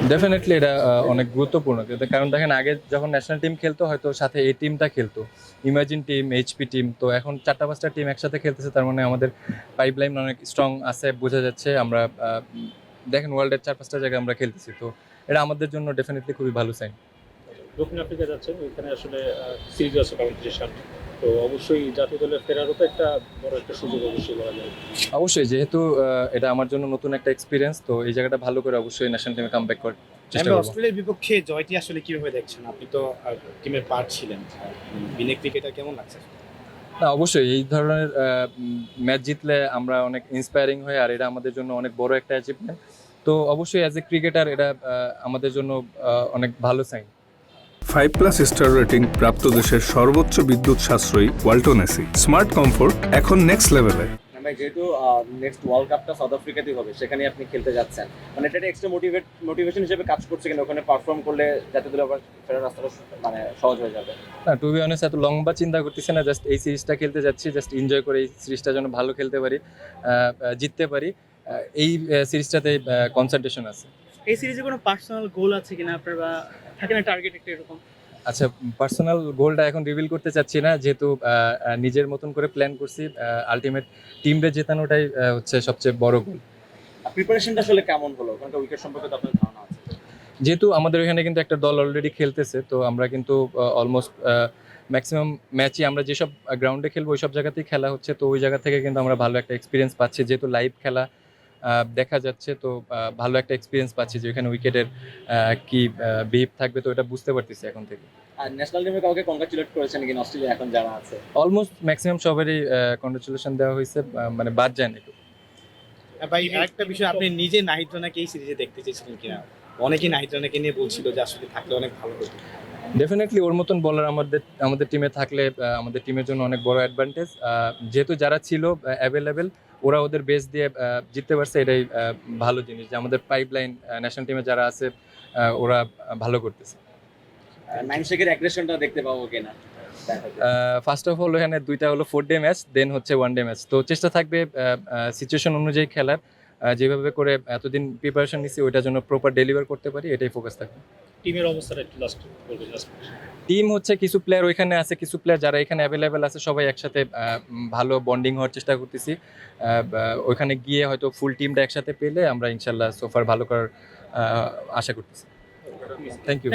Definitely এটা অনেক গুরুত্বপূর্ণ কারণ দেখেন আগে যখন ন্যাশনাল টিম খেলতো হয়তো সাথে এই টিমটা খেলতো, ইমাজিন টিম, এইচপি টিম, তো এখন 4টা 5টা টিম একসাথে খেলতেছে, তার মানে আমাদের পাইপলাইন অনেক স্ট্রং আছে বোঝা যাচ্ছে। আমরা দেখেন ওয়ার্ল্ডের 4-5টা জায়গায় আমরা খেলতেছি, তো এটা আমাদের জন্য ডেফিনেটলি খুবই ভালো সাইন। দক্ষিণ আফ্রিকা যাচ্ছেন, ওইখানে আসলে সিরিজ আছে কম্পিটিশন, তো অবশ্যই জাতীয় দলে ফেরারও তো একটা বড় একটা সুযোগ অবশ্যই বলা যায়। অবশ্যই, যেহেতু এটা আমার জন্য নতুন একটা এক্সপিরিয়েন্স, তো এই জায়গাটা ভালো করে অবশ্যই ন্যাশনাল টিমে কাম ব্যাক করার চেষ্টা আমরা করবো। অস্ট্রেলিয়ার বিপক্ষে জয়টি আসলে কিভাবে দেখছেন? আপনি তো টিমের পার্ট ছিলেন। বিনে ক্রিকেটার কেমন লাগছে? না, অবশ্যই এই ধরনের ম্যাচ জিতলে আমরা অনেক ইন্সপায়ারিং হই, আর এটা আমাদের জন্য অনেক বড় একটা অ্যাচিভমেন্ট। তো অবশ্যই অ্যাজ এ ক্রিকেটার এটা আমাদের জন্য অনেক ভালো সাইন। 5+ স্টার রেটিং প্রাপ্ত দেশের সর্বোচ্চ বিদ্যুৎ সাশ্রয়ী ওয়ালটন এসি। স্মার্ট কমফোর্ট এখন নেক্সট লেভেলে। ভাই, যেহেতু নেক্সট ওয়ার্ল্ড কাপটা সাউথ আফ্রিকাতেই হবে, সেখানে আপনি খেলতে যাচ্ছেন, মানে এটা এক্সট্রা মোটিভেশন হিসেবে কাজ করছে কিনা? ওখানে পারফর্ম করলে জাতীয় দলে আবার ফেরার রাস্তাটা মানে সহজ হয়ে যাবে। না, টু বি অনেস্ট এত লম্বা চিন্তা করতেছি না, জাস্ট এই সিরিজটা খেলতে যাচ্ছি, জাস্ট এনজয় করে এই সিরিজটা যেন ভালো খেলতে পারি, জিততে পারি, এই সিরিজটাতে কনসেন্ট্রেশন আছে। এই সিরিজে কোনো পার্সোনাল গোল আছে কিনা আপনার, বা থাকে না টার্গেট একটা এরকম? আচ্ছা, পার্সোনাল গোলটা এখন রিভিল করতে চাচ্ছি না, যেহেতু নিজের মতন করে প্ল্যান করছি। আলটিমেট টিমরে জেতানোটাই হচ্ছে সবচেয়ে বড় গোল। প্রিপারেশনটা আসলে কেমন হলো? ওখানকার উইকেট সম্পর্কে তো আপনার ধারণা আছে। যেহেতু আমাদের এখানে কিন্তু একটা দল অলরেডি খেলতেছে, তো আমরা কিন্তু অলমোস্ট ম্যাক্সিমাম ম্যাচই আমরা যেসব গ্রাউন্ডে খেলবো ওই সব জায়গাতেই খেলা হচ্ছে, তো ওই জায়গা থেকে কিন্তু আমরা ভালো একটা এক্সপিরিয়েন্স পাচ্ছি, যেহেতু লাইভ খেলা দেখা যাচ্ছে, তো ভালো একটা এক্সপিরিয়েন্স পাচ্ছি যে ওইখানে উইকেটের কি বিহেভ থাকবে, তো এটা বুঝতে পারতেছি এখন থেকে। আর ন্যাশনাল টিমে কাউকে কংগ্রাচুলেট করেছেন কিনা অস্ট্রেলিয়া এখন যারা আছে? অলমোস্ট ম্যাক্সিমাম সবারই কংগ্রেচুলেশন দেওয়া হয়েছে, মানে বাদ যায় না একটু। ভাই, আরেকটা বিষয়, আপনি নিজে নাহিদ রানাকে এই সিরিজে দেখতে চেয়েছিলেন কিনা? অনেকেই নাহিদ রানাকে নিয়ে বলছিল যে আসলে থাকলে অনেক ভালো হতো। ডেফিনেটলি ওর মতন বলার আমাদের টিমে থাকলে আমাদের টিমের জন্য অনেক বড় অ্যাডভান্টেজ। যেহেতু যারা ছিল অ্যাভেলেবেল, ওরা ওদের বেস দিয়ে জিততে পারছে, এটাই ভালো জিনিস যে আমাদের পাইপলাইন ন্যাশনাল টিমে যারা আছে ওরা ভালো করতেছে। নাইম শেখের অ্যাগ্রেশনটা দেখতে পাবো কিনা? ফার্স্ট অফ অল এখানে দুইটা হলো 4 ডে ম্যাচ, দেন হচ্ছে 1 ডে ম্যাচ, তো চেষ্টা থাকবে সিচুয়েশন অনুযায়ী খেলার, যেভাবে করে এতদিন প্রিপারেশন নিচ্ছি ওইটার জন্য প্রপার ডেলিভার করতে পারি, এটাই ফোকাস থাকবে। টিমের অবস্থাটা একটু লাস্ট বলবেন? টিম হচ্ছে কিছু প্লেয়ার ওইখানে আছে, কিছু প্লেয়ার যারা এখানে অ্যাভেলেবেল আছে, সবাই একসাথে ভালো বন্ডিং হওয়ার চেষ্টা করতেছি। ওইখানে গিয়ে হয়তো ফুল টিমটা একসাথে পেলে আমরা ইনশাল্লাহ সোফার ভালো করার আশা করতেছি। Thank you.